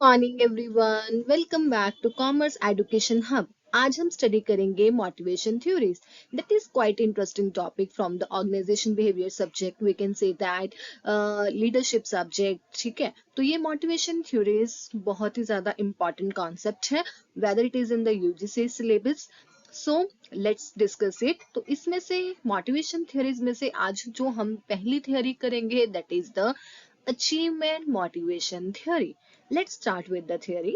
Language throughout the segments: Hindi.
Morning everyone, welcome back to commerce education hub. आज हम स्टडी करेंगे motivation theories. That is quite interesting topic from the organisation behaviour subject, we can say that leadership subject. ठीक है, तो ये मोटिवेशन थ्योरीज बहुत ही ज्यादा इंपॉर्टेंट कॉन्सेप्ट है, whether it is in the UGC syllabus. So let's discuss it. तो इसमें से मोटिवेशन थ्योरीज में से आज जो हम पहली थ्योरी करेंगे that is the achievement motivation theory. Let's start with the theory.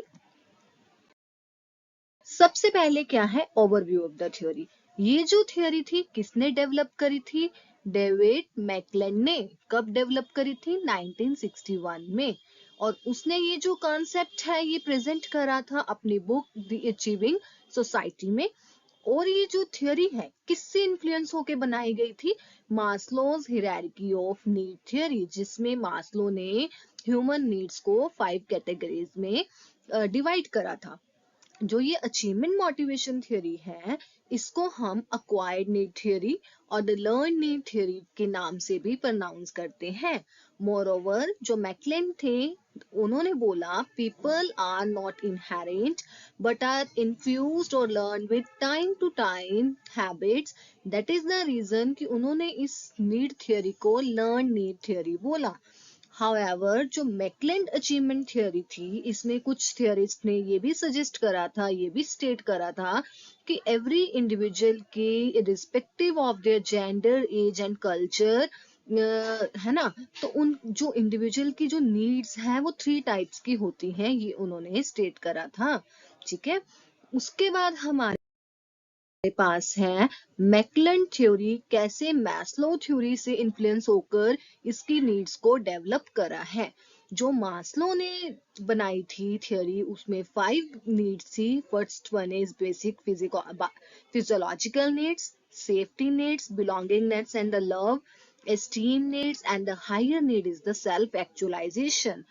सबसे पहले क्या है ओवरव्यू ऑफ द थ्योरी। ये जो थ्योरी थी किसने डेवलप करी थी? डेविड मैकलेन ने। कब डेवलप करी थी? 1961 में। और उसने ये जो कॉन्सेप्ट है ये प्रेजेंट करा था अपनी बुक द अचीविंग सोसाइटी में। और ये जो थ्योरी है किससे इन्फ्लुएंस होके बनाई गई थी? Maslow's hierarchy of need theory, जिसमें मास्लो ने ह्यूमन नीड्स को 5 कैटेगरीज में डिवाइड करा था। जो ये अचीवमेंट मोटिवेशन थ्योरी है इसको हम अक्वायर्ड नीड थ्योरी और द लर्न नीड थ्योरी के नाम से भी प्रोनाउंस करते हैं। मोरओवर जो मैकलेन थे उन्होंने बोला people are not inherent but are infused और learn with time to time habits. That is the reason कि उन्होंने इस नीड थ्योरी को लर्न नीड थ्योरी बोला। However, जो मैकलेंड अचीवमेंट थ्योरी थी इसमें कुछ थियोरिस्ट ने ये भी सजेस्ट करा था, ये भी स्टेट करा था कि एवरी इंडिविजुअल की respective of their gender, age and culture, है ना, तो उन जो इंडिविजुअल की जो नीड्स हैं वो 3 टाइप्स की होती हैं, ये उन्होंने स्टेट करा था। ठीक है, उसके बाद हमारे पास है मैकलेंड थ्योरी, कैसे मैस्लो थ्योरी से इन्फ्लुएंस होकर इसकी नीड्स को डेवलप करा है। जो मास्लो ने बनाई थी थ्योरी उसमें 5 नीड्स थी। First one is basic physiological needs, safety needs, belonging needs and the love, esteem needs and the higher need is the self actualisation.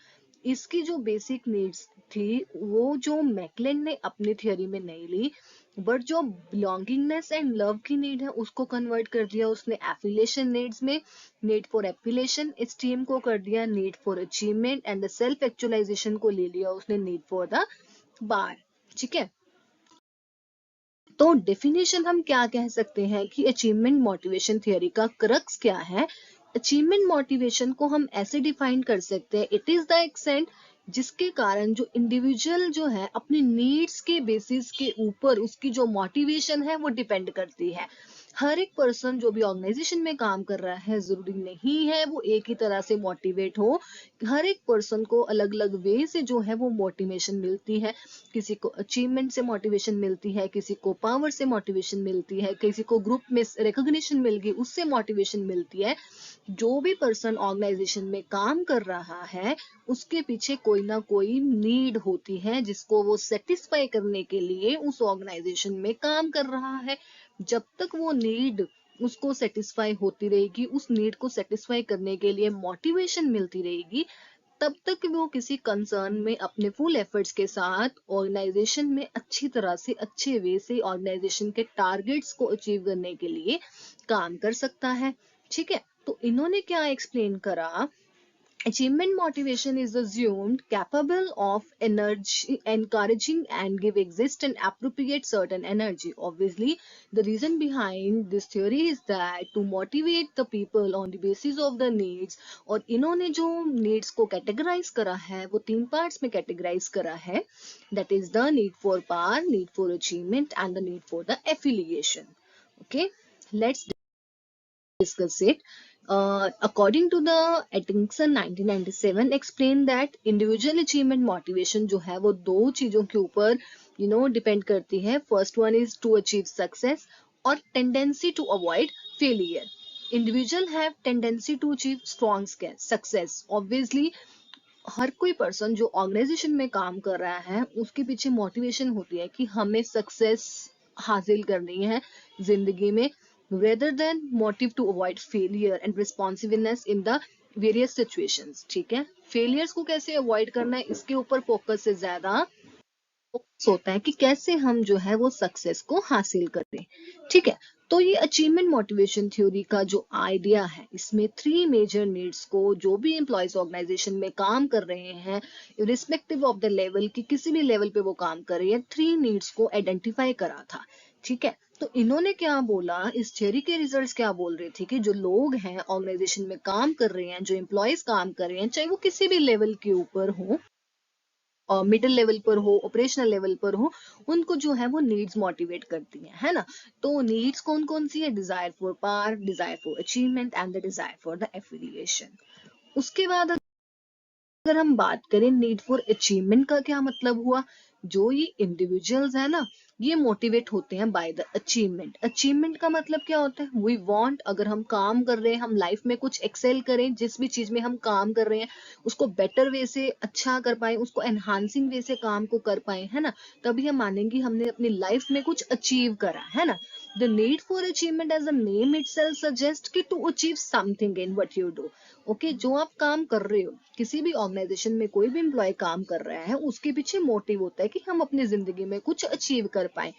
इसकी जो बेसिक नीड्स थी वो जो मैकलेंड ने अपनी थ्योरी में नहीं ली, बट जो बिलोंगिंगनेस एंड लव की नीड है उसको कन्वर्ट कर दिया उसने एफिलिएशन नीड्स में। नीड फॉर एफिलिएशन एस्टीम को कर दिया need for achievement and the self actualisation को ले लिया उसने नीड फॉर द बार। ठीक है, तो डेफिनेशन हम क्या कह सकते हैं कि अचीवमेंट मोटिवेशन थियरी का क्रक्स क्या है? अचीवमेंट मोटिवेशन को हम ऐसे डिफाइन कर सकते हैं, इट इज द एक्सेंट जिसके कारण जो इंडिविजुअल जो है अपनी नीड्स के बेसिस के ऊपर उसकी जो मोटिवेशन है वो डिपेंड करती है। हर एक पर्सन जो भी ऑर्गेनाइजेशन में काम कर रहा है जरूरी नहीं है वो एक ही तरह से मोटिवेट हो। हर एक पर्सन को अलग अलग वे से जो है वो मोटिवेशन मिलती है। किसी को अचीवमेंट से मोटिवेशन मिलती है, किसी को पावर से मोटिवेशन मिलती है, किसी को ग्रुप में रिकॉग्निशन मिल गई उससे मोटिवेशन मिलती है। जो भी पर्सन ऑर्गेनाइजेशन में काम कर रहा है उसके पीछे कोई ना कोई नीड होती है जिसको वो सेटिस्फाई करने के लिए उस ऑर्गेनाइजेशन में काम कर रहा है। जब तक वो नीड उसको सेटिस्फाई होती रहेगी, उस नीड को सेटिस्फाई करने के लिए मोटिवेशन मिलती रहेगी, तब तक वो किसी कंसर्न में अपने फुल एफर्ट्स के साथ ऑर्गेनाइजेशन में अच्छी तरह से अच्छे वे से ऑर्गेनाइजेशन के टारगेट्स को अचीव करने के लिए काम कर सकता है। ठीक है, तो इन्होंने क्या एक्सप्लेन करा? Achievement motivation is assumed capable of energy, encouraging and give exist and appropriate certain energy. Obviously, the reason behind this theory is that to motivate the people on the basis of the needs. और इन्होंने जो needs को categorize करा है वो 3 parts में categorize करा है, that is the need for power, need for achievement and the need for the affiliation. Okay, let's discuss it. According to the Atkinson 1997 explain that individual achievement motivation जो है वो 2 चीजों के ऊपर डिपेंड करती है। First one is to achieve success और tendency to avoid failure. Individual have tendency to achieve strong success. Obviously हर कोई पर्सन जो ऑर्गेनाइजेशन में काम कर रहा है उसके पीछे मोटिवेशन होती है कि हमें सक्सेस हासिल करनी है जिंदगी में, rather than motive to avoid failure and responsiveness in the various situations. ठीक है, फेलियर्स को कैसे अवॉइड करना है इसके ऊपर फोकस है ज्यादा, फोकस होता है कि कैसे हम जो है वो सक्सेस को हासिल करें। ठीक है, तो ये अचीवमेंट मोटिवेशन थ्योरी का जो आइडिया है, इसमें 3 मेजर नीड्स को जो भी एम्प्लॉयज ऑर्गेनाइजेशन में काम कर रहे हैं, रिस्पेक्टिव ऑफ द लेवल की किसी भी लेवल पे वो काम कर रहे हैं, 3 नीड्स को आइडेंटिफाई करा था। ठीक है, तो इन्होंने क्या बोला, इस थ्योरी के रिजल्ट्स क्या बोल रहे थे कि जो लोग हैं ऑर्गेनाइजेशन में काम कर रहे हैं, जो एम्प्लॉयज काम कर रहे हैं, चाहे वो किसी भी लेवल के ऊपर हो, मिडिल लेवल पर हो, ऑपरेशनल लेवल पर हो, उनको जो है वो नीड्स मोटिवेट करती है ना। तो नीड्स कौन कौन सी है? Desire for power, desire for achievement and the desire for the affiliation. उसके बाद अगर हम बात करें नीड फॉर अचीवमेंट का क्या मतलब हुआ, जो ये इंडिविजुअल्स है ना, ये मोटिवेट होते हैं बाय द अचीवमेंट। अचीवमेंट का मतलब क्या होता है? वी वांट, अगर हम काम कर रहे हैं, हम लाइफ में कुछ एक्सेल करें, जिस भी चीज में हम काम कर रहे हैं उसको बेटर वे से अच्छा कर पाए, उसको एनहांसिंग वे से काम को कर पाए, है ना, तभी हम मानेंगे हमने अपनी लाइफ में कुछ अचीव करा है ना। The need for achievement as a name itself suggest कि to achieve something in what you do. Okay, जो आप काम कर रहे हो, किसी भी ऑर्गेनाइजेशन में कोई भी एम्प्लॉय काम कर रहा है, उसके पीछे मोटिव होता है कि हम अपनी जिंदगी में कुछ अचीव कर पाए,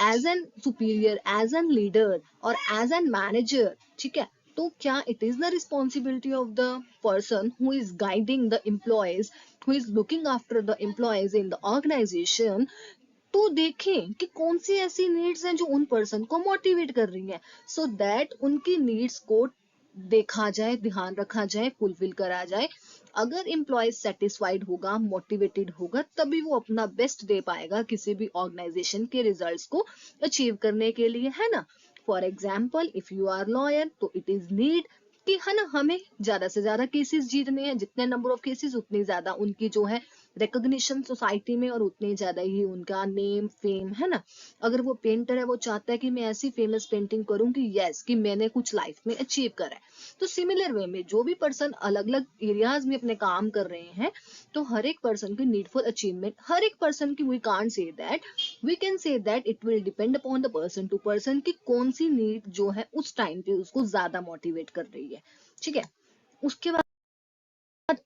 as an superior, as an leader और एज एन मैनेजर। ठीक है, तो क्या it is the responsibility of the person who is guiding the employees, who is looking after the employees in the organisation, तो देखें कि कौन सी ऐसी नीड्स हैं जो उन पर्सन को मोटिवेट कर रही हैं, सो दैट उनकी नीड्स को देखा जाए, ध्यान रखा जाए, फुलफिल करा जाए। अगर एम्प्लॉय सेटिस्फाइड होगा, मोटिवेटेड होगा, तभी वो अपना बेस्ट दे पाएगा किसी भी ऑर्गेनाइजेशन के रिजल्ट्स को अचीव करने के लिए, है ना। For example, if you are lawyer, तो इट इज नीड कि, है ना, हमें ज्यादा से ज्यादा केसेस जीतने हैं, जितने नंबर ऑफ केसेस उतनी ज्यादा उनकी जो है रिकॉग्निशन सोसाइटी में, और उतने ज्यादा ही उनका नेम फेम, है ना। अगर वो पेंटर है, वो चाहता है कि मैं ऐसी फेमस पेंटिंग करूं कि यस, कि मैंने कुछ लाइफ में अचीव करा है। तो सिमिलर वे में जो भी पर्सन अलग अलग एरियाज में अपने काम कर रहे हैं, तो हर एक पर्सन की नीड फॉर अचीवमेंट, हर एक पर्सन की, we can't say that, we can say that it will depend upon the person to person कि कौन सी नीड जो है उस टाइम पे उसको ज्यादा मोटिवेट कर रही है। ठीक है, उसके बाद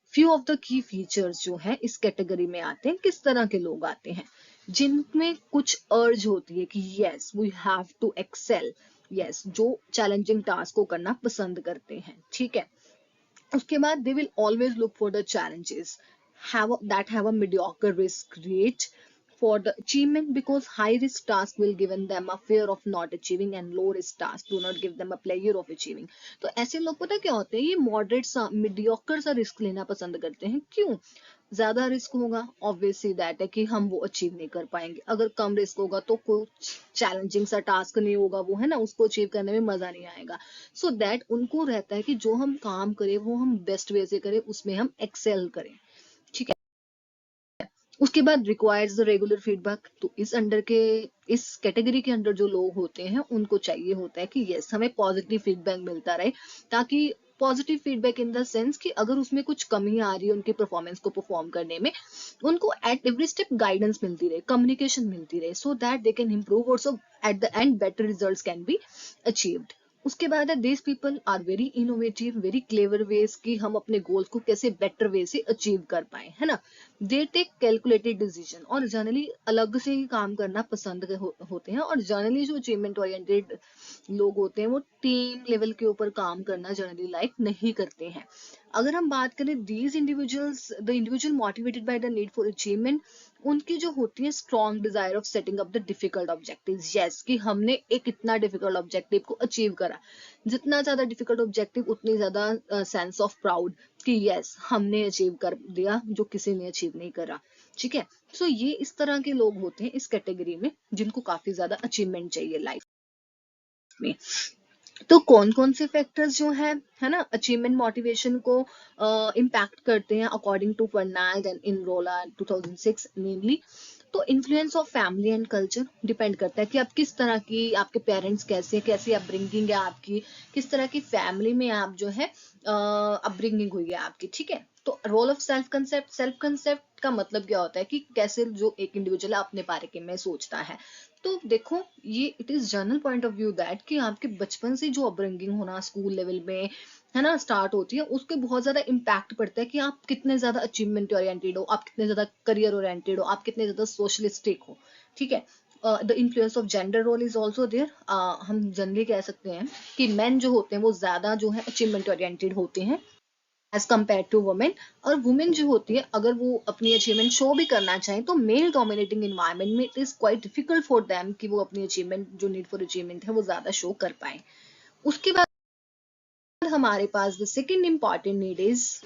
few of the key features जो है इस कैटेगरी में आते हैं, किस तरह के लोग आते हैं, जिनमें कुछ अर्ज होती है कि yes we have to excel, yes, जो चैलेंजिंग टास्क को करना पसंद करते हैं। ठीक है, उसके बाद they will always look for the challenges that have a mediocre risk rate for the achievement, because high risk tasks will given them a fear of not achieving and low risk tasks do not give them a pleasure of achieving। तो ऐसे लोग पता क्या होते हैं, ये मॉडरेट सा, मीडियोकर सा रिस्क लेना पसंद करते हैं। क्यों? ज्यादा रिस्क होगा, ऑब्वियसली दैट है कि हम वो अचीव नहीं कर पाएंगे। अगर कम रिस्क होगा तो कुछ चैलेंजिंग सा टास्क नहीं होगा, वो, है ना, उसको अचीव करने में मजा नहीं आएगा। सो दैट उनको रहता है कि जो हम काम करें वो हम बेस्ट वे से करें, उसमें हम एक्सेल करें। ठीक है, उसके बाद रिक्वायर्स द रेगुलर फीडबैक। तो इस अंडर के, इस कैटेगरी के अंडर जो लोग होते हैं, उनको चाहिए होता है कि यस, हमें पॉजिटिव फीडबैक मिलता रहे, ताकि positive feedback in the sense कि अगर उसमें कुछ कमी आ रही है उनकी परफॉर्मेंस को परफॉर्म करने में, उनको एट एवरी स्टेप गाइडेंस मिलती रहे, कम्युनिकेशन मिलती रहे, so that they can improve also, at the end better results can be achieved. उसके बाद है, this people are very innovative, very clever ways कि हम अपने गोल्स को कैसे बेटर वे से अचीव कर पाए, है ना। दे टेक कैलकुलेटेड डिसीजन, और जनरली अलग से ही काम करना पसंद होते हैं, और जनरली जो अचीवमेंट ओरिएंटेड लोग होते हैं वो टीम लेवल के ऊपर काम करना जनरली लाइक नहीं करते हैं। अगर हम बात करें these individuals, the individual motivated by the need for achievement, उनकी जो होती है strong desire of setting up the difficult objectives, yes, कि हमने एक इतना डिफिकल्ट ऑब्जेक्टिव को अचीव करा। जितना ज्यादा डिफिकल्ट ऑब्जेक्टिव, उतनी ज्यादा सेंस ऑफ प्राउड कि यस, हमने अचीव कर दिया जो किसी ने अचीव नहीं करा। ठीक है, सो ये इस तरह के लोग होते हैं इस कैटेगरी में, जिनको काफी ज्यादा अचीवमेंट चाहिए लाइफ में। तो कौन कौन से फैक्टर्स जो है ना, अचीवमेंट मोटिवेशन को इम्पैक्ट करते हैं अकॉर्डिंग टू फर्नाल्ड एंड इनरोला 2006 नेमली। तो influence of family and culture depend करता है कि आप किस तरह की, आपके पेरेंट्स कैसे, कैसी अपब्रिंगिंग है आपकी, किस तरह की फैमिली में आप जो है अपब्रिंगिंग हुई है आपकी। ठीक है, तो role of self concept, self concept का मतलब क्या होता है कि कैसे जो एक इंडिविजुअल अपने बारे में सोचता है। तो देखो ये it is general point of view that कि आपके बचपन से जो अपब्रिंगिंग होना स्कूल लेवल में है ना स्टार्ट होती है, उसके बहुत ज्यादा इम्पैक्ट पड़ता है कि आप कितने ज्यादा अचीवमेंट ओरिएंटेड हो, आप कितने ज्यादा करियर ओरिएंटेड हो, आप कितने ज्यादा सोशलिस्टिक हो। ठीक है। The influence of gender role is also there. हम जनरली कह सकते हैं कि मेन जो होते हैं वो ज्यादा जो है अचीवमेंट ओरिएंटेड होते हैं एज कम्पेयर टू वुमेन। और वुमेन जो होती है अगर वो अपनी अचीवमेंट शो भी करना चाहें तो मेल डोमिनेटिंग इन्वायरमेंट में it is quite difficult for them कि वो अपनी अचीवमेंट जो नीड फॉर अचीवमेंट है वो ज्यादा शो कर पाए। उसके बाद हमारे पास the second important need is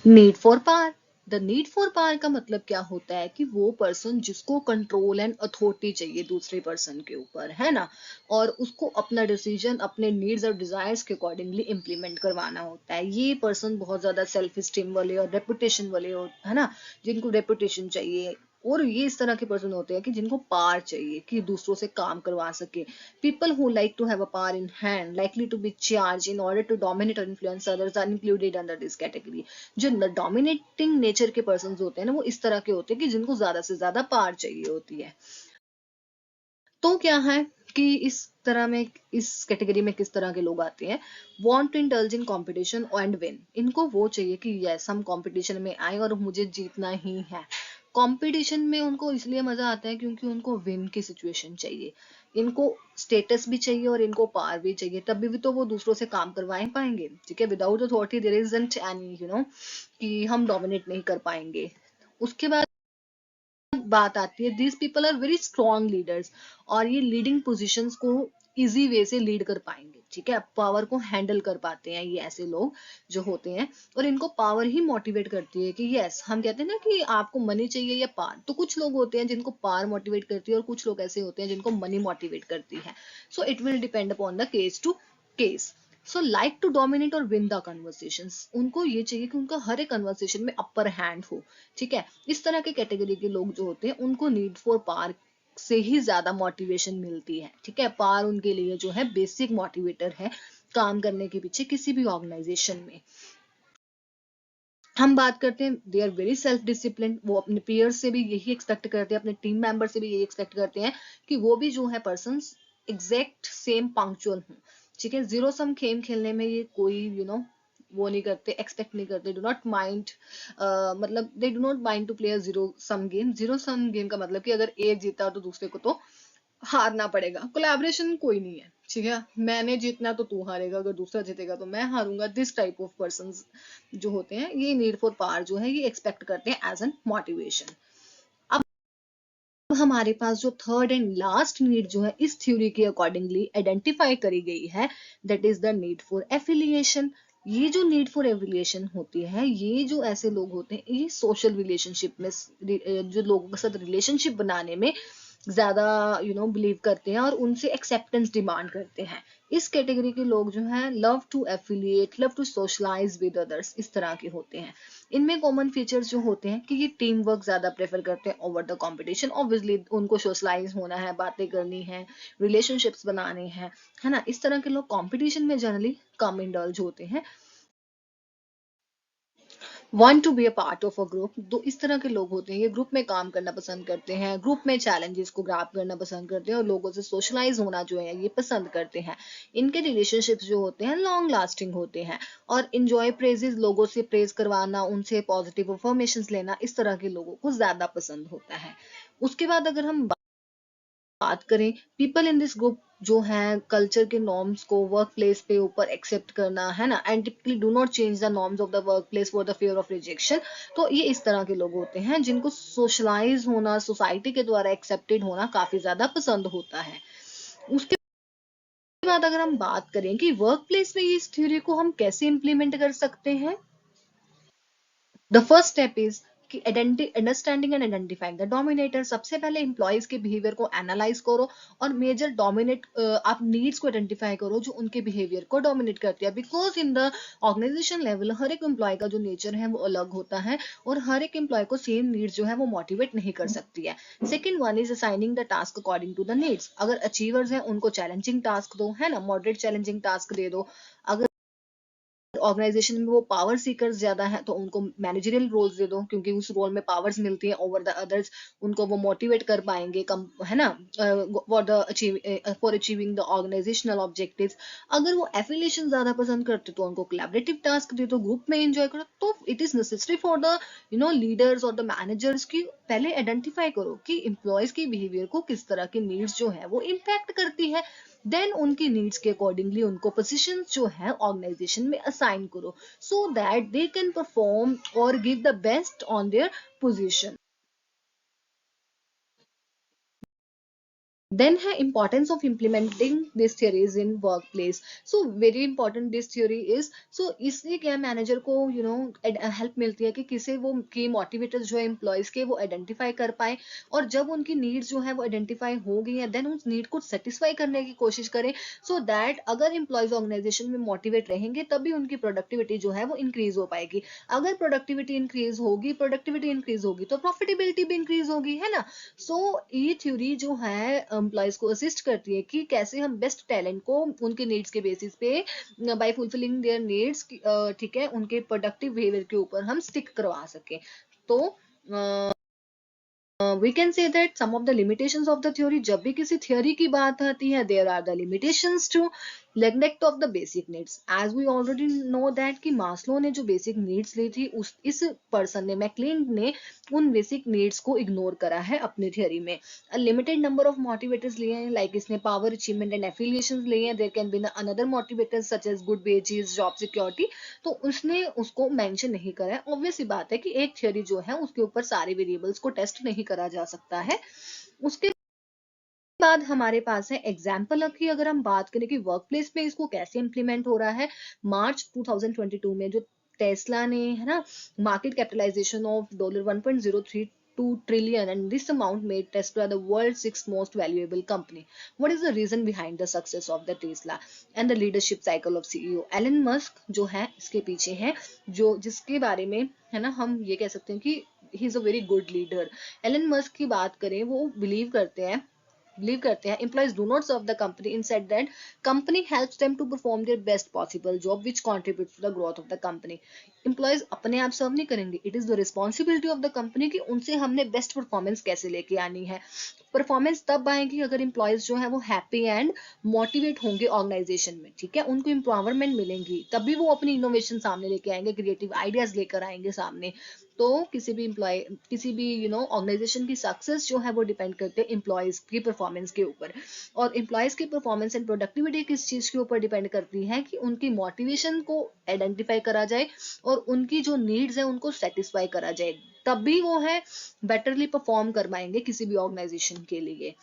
need for power. The need for power का मतलब क्या होता है कि वो पर्सन जिसको कंट्रोल एंड अथॉरिटी चाहिए दूसरे पर्सन के ऊपर, है ना, और उसको अपना डिसीजन अपने नीड्स और डिजायर्स के अकॉर्डिंगली इम्प्लीमेंट करवाना होता है। ये पर्सन बहुत ज्यादा सेल्फ स्टीम वाले और रेपुटेशन वाले है ना, जिनको रेपुटेशन चाहिए। और ये इस तरह के पर्सन होते हैं कि जिनको पावर चाहिए कि दूसरों से काम करवा सके। People who like to have a power in hand likely to be charge in order to dominate और influence others are included under this category. जो डोमिनेटिंग नेचर के पर्सन होते हैं ना वो इस तरह के होते हैं कि जिनको ज्यादा से ज्यादा पावर चाहिए होती है। तो क्या है कि इस तरह में इस कैटेगरी में किस तरह के लोग आते हैं, want to indulge in competition and win. इनको वो चाहिए कि यस हम कंपटीशन में आए और मुझे जीतना ही है। कंपटीशन में उनको इसलिए मजा आता है क्योंकि उनको विन की सिचुएशन चाहिए। इनको स्टेटस भी चाहिए और इनको पावर भी चाहिए, तभी भी तो वो दूसरों से काम करवाए पाएंगे। ठीक है, without authority there isn't any कि हम डोमिनेट नहीं कर पाएंगे। उसके बाद बात आती है these people are very strong leaders, और ये लीडिंग पोजीशंस को इजी वे से लीड कर पाएंगे। ठीक है, पावर को हैंडल कर पाते हैं ये ऐसे लोग जो होते हैं। और इनको पावर ही मोटिवेट करती है कि यस हम कहते हैं ना कि आपको मनी चाहिए या पावर, तो कुछ लोग होते हैं जिनको पावर मोटिवेट करती है और कुछ लोग ऐसे होते हैं जिनको मनी मोटिवेट करती है। So it will depend upon the case to case. So like to dominate और विन द कन्वर्सेशंस, उनको ये चाहिए कि उनका हर एक कन्वर्सेशन में अपर हैंड हो। ठीक है, इस तरह के कैटेगरी के लोग जो होते हैं उनको नीड फॉर पावर से ही ज्यादा मोटिवेशन मिलती है। ठीक है, पावर उनके लिए जो है बेसिक मोटिवेटर है काम करने के पीछे किसी भी ऑर्गेनाइजेशन में। हम बात करते हैं they are very self discipline. वो अपने पीयर्स से भी यही एक्सपेक्ट करते हैं, अपने टीम मेंबर से भी यही एक्सपेक्ट करते हैं कि वो भी जो है पर्सन एग्जैक्ट सेम पंक्चुअल हो। ठीक है, जीरो सम गेम खेलने में ये कोई वो नहीं करते, एक्सपेक्ट नहीं करते, डू नॉट माइंड, मतलब they do not mind to play a zero sum game. Zero sum game का मतलब कि अगर एक जीता तो दूसरे को तो हारना पड़ेगा। कोलैबोरेशन कोई नहीं है। ठीक है, मैंने जीतना तो तू हारेगा, अगर दूसरा जीतेगा तो मैं हारूंगा। दिस टाइप ऑफ पर्सन जो होते हैं ये नीड फॉर पावर जो है ये एक्सपेक्ट करते हैं एज एन मोटिवेशन। अब हमारे पास जो थर्ड एंड लास्ट नीड जो है इस थ्योरी के अकॉर्डिंगली आइडेंटिफाई करी गई है, that is the need for affiliation. ये जो नीड फॉर एफिलिएशन होती है, ये जो ऐसे लोग होते हैं ये सोशल रिलेशनशिप में जो लोगों के साथ रिलेशनशिप बनाने में ज्यादा बिलीव करते हैं और उनसे एक्सेप्टेंस डिमांड करते हैं। इस कैटेगरी के लोग जो हैं love to affiliate, love to socialise with others, इस तरह के होते हैं। इनमें कॉमन फीचर्स जो होते हैं कि ये टीम वर्क ज्यादा प्रेफर करते हैं ओवर द कंपटीशन। ऑब्वियसली उनको सोशलाइज होना है, बातें करनी है, रिलेशनशिप्स बनाने हैं, है ना। इस तरह के लोग कंपटीशन में जनरली कम इंडल्ज होते हैं। Want to be a part of a group, तो इस तरह के लोग होते हैं ये ग्रुप में काम करना पसंद करते हैं, ग्रुप में चैलेंजेस को ग्रैब करना पसंद करते हैं और लोगों से सोशलाइज होना जो है ये पसंद करते हैं। इनके रिलेशनशिप्स जो होते हैं लॉन्ग लास्टिंग होते हैं और इंजॉय प्रेजेस, लोगों से प्रेज करवाना, उनसे पॉजिटिव इंफॉर्मेशन लेना, इस तरह के लोगों को ज्यादा पसंद होता है। उसके बाद अगर हम बात करें पीपल इन दिस ग्रुप जो है कल्चर के नॉर्म्स को वर्क प्लेस पे ऊपर एक्सेप्ट करना, है ना, and typically do not change the norms of the work place for the fear of rejection. तो ये इस तरह के लोग होते हैं जिनको सोशलाइज होना, सोसाइटी के द्वारा एक्सेप्टेड होना काफी ज्यादा पसंद होता है। उसके बाद अगर हम बात करें कि वर्क प्लेस में इस थ्योरी को हम कैसे इंप्लीमेंट कर सकते हैं, द फर्स्ट स्टेप इज कि understanding and identifying the dominator. सबसे पहले एम्प्लॉयज के बिहेवियर को एनालाइज करो और मेजर डोमिनेट आप नीड्स को आइडेंटिफाई करो जो उनके बिहेवियर को डोमिनेट करती है। Because in the organisation level हर एक एम्प्लॉय का जो नेचर है वो अलग होता है और हर एक एम्प्लॉय को सेम नीड्स जो है वो मोटिवेट नहीं कर सकती है। Second one is assigning the task according to the needs. अगर अचीवर्स हैं उनको चैलेंजिंग टास्क दो, है ना, मॉडरेट चैलेंजिंग टास्क दे दो। अगर ऑर्गेनाइजेशन में वो पावर सीकर्स ज्यादा है तो उनको मैनेजरियल रोल्स दे दो, क्योंकि उस रोल में पावर्स मिलती है ओवर द अदर्स, उनको वो मोटिवेट कर पाएंगे कम, है ना, for achieving the organisational objectives. अगर वो एफिलिएशन ज्यादा पसंद करते तो उनको कोलैबोरेटिव टास्क दे दो, ग्रुप में एंजॉय करो। तो it is necessary for the leaders और द मैनेजर्स की पहले आइडेंटिफाई करो कि एम्प्लॉयज के बिहेवियर को किस तरह के नीड्स जो है वो इम्पैक्ट करती है, देन उनकी नीड्स के अकॉर्डिंगली उनको पोजीशन जो है ऑर्गेनाइजेशन में असाइन करो, so that they can perform और give the best on their position. Then है importance of implementing these theories in workplace. So very important this theory is, so इसलिए क्या मैनेजर को हेल्प मिलती है कि किसे वो की मोटिवेटर्स जो है एम्प्लॉयज के वो आइडेंटिफाई कर पाए, और जब उनकी नीड्स जो है वो आइडेंटिफाई हो गई है देन उस नीड को सेटिस्फाई करने की कोशिश करें, सो दैट अगर एम्प्लॉयज ऑर्गेनाइजेशन में मोटिवेट रहेंगे तभी उनकी प्रोडक्टिविटी जो है वो इंक्रीज हो पाएगी। अगर प्रोडक्टिविटी इंक्रीज होगी तो प्रॉफिटेबिलिटी भी इंक्रीज होगी, है ना। सो ये थ्योरी जो है एम्प्लॉयज को असिस्ट करती है कि कैसे हम बेस्ट टैलेंट को उनके नीड्स के बेसिस पे बाय फुलफिलिंग देयर नीड्स, ठीक है, उनके प्रोडक्टिव बिहेवियर के ऊपर हम स्टिक करवा सके। तो we can say that some of the limitations of the theory, जब भी किसी थ्योरी की बात आती है there are the limitations to neglect of the basic needs, as we already know that कि मास्लो ने जो बेसिक नीड्स ली थी उस इस पर्सन ने मैकक्लेन ने उन बेसिक नीड्स को इग्नोर करा है अपनी थ्योरी में। A limited number of motivators लिए हैं, लाइक इसने पावर, अचीवमेंट एंड एफिलिएशंस लिए हैं, there can be another motivators such as good wages, job security, तो उसने उसको मेंशन नहीं करा है। ऑब्वियस सी बात है कि एक थ्योरी जो है उसके ऊपर सारे वेरिएबल्स को टेस्ट नहीं करा जा सकता है। उसके बाद हमारे पास है एग्जाम्पल की, अगर हम बात करें कि वर्क प्लेस में इसको कैसे इंप्लीमेंट हो रहा है। मार्च 2022 में जो टेस्ला ने, है ना, market capitalisation of $1.032 trillion, and this amount made Tesla the world's sixth most valuable company. What is the reason behind the success of the Tesla and the leadership cycle of CEO? Elon Musk जो है इसके पीछे है, जो जिसके बारे में, है ना, हम ये कह सकते हैं कि he is a very good leader. Elon Musk की बात करें, वो बिलीव करते हैं employees do not serve the company, instead that company helps them to perform their best possible job which contributes to the growth of the company. employees अपने आप सर्व नहीं करेंगे, it is the responsibility of the company कि उनसे हमने बेस्ट परफॉर्मेंस कैसे लेके आनी है। परफॉर्मेंस तब आएगी अगर एम्प्लॉयज जो है वो हैप्पी एंड मोटिवेट होंगे ऑर्गेनाइजेशन में, ठीक है, उनको एम्पावरमेंट मिलेंगी, तभी वो अपनी इनोवेशन सामने लेके आएंगे, क्रिएटिव आइडियाज लेकर आएंगे सामने। तो किसी भी ऑर्गेनाइजेशन की सक्सेस जो है वो डिपेंड करते हैं एम्प्लॉयज की परफॉर्मेंस के ऊपर। और एम्प्लॉयज की परफॉर्मेंस एंड प्रोडक्टिविटी किस चीज के ऊपर डिपेंड करती है कि उनकी मोटिवेशन को आइडेंटिफाई करा जाए और उनकी जो नीड्स है उनको सेटिस्फाई करा जाए, तभी वो है बेटरली परफॉर्म कर पाएंगे किसी भी ऑर्गेनाइजेशन के लिए।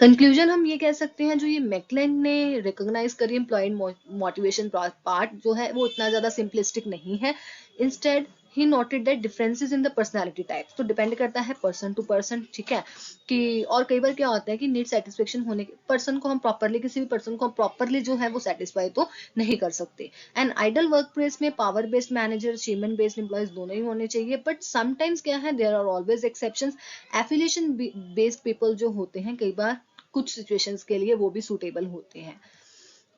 कंक्लूजन हम ये कह सकते हैं, जो ये मैकक्लेन ने रिकॉग्नाइज करी एम्प्लॉय मोटिवेशन पार्ट जो है वो इतना ज्यादा सिंपलिस्टिक नहीं है। Instead he noted that differences in the personality type, तो डिपेंड करता है पर्सन टू पर्सन, ठीक है, कि और कई बार क्या होता है कि नीड सेटिस्फेक्शन होने के पर्सन को हम प्रॉपरली किसी भी पर्सन को हम प्रॉपरली जो है वो सेटिस्फाई तो नहीं कर सकते। एंड आइडल वर्क प्लेस में power based manager, achievement based employees दोनों ही होने चाहिए, बट समटाइम्स क्या है, there are always exceptions. Affiliation based people जो होते हैं कई बार कुछ सिचुएशंस के लिए वो भी सुटेबल होते हैं।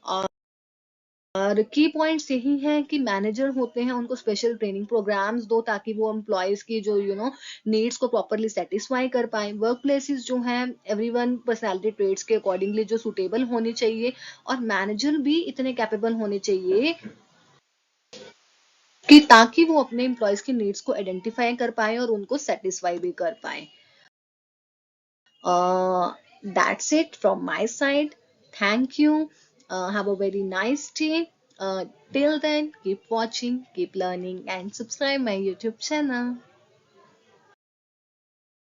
और की पॉइंट्स यही हैं कि मैनेजर होते हैं उनको स्पेशल ट्रेनिंग प्रोग्राम्स दो ताकि वो एम्प्लॉयज की जो नीड्स को प्रॉपरली सेटिस्फाई कर पाए। वर्क प्लेसेस जो हैं एवरीवन पर्सनालिटी ट्रेट्स के अकॉर्डिंगली जो सुटेबल होनी चाहिए, और मैनेजर भी इतने कैपेबल होने चाहिए कि ताकि वो अपने एम्प्लॉयज की नीड्स को आइडेंटिफाई कर पाए और उनको सेटिस्फाई भी कर पाए। That's it from my side. Thank you. Have a very nice day. Till then, keep watching, keep learning, and subscribe my YouTube channel.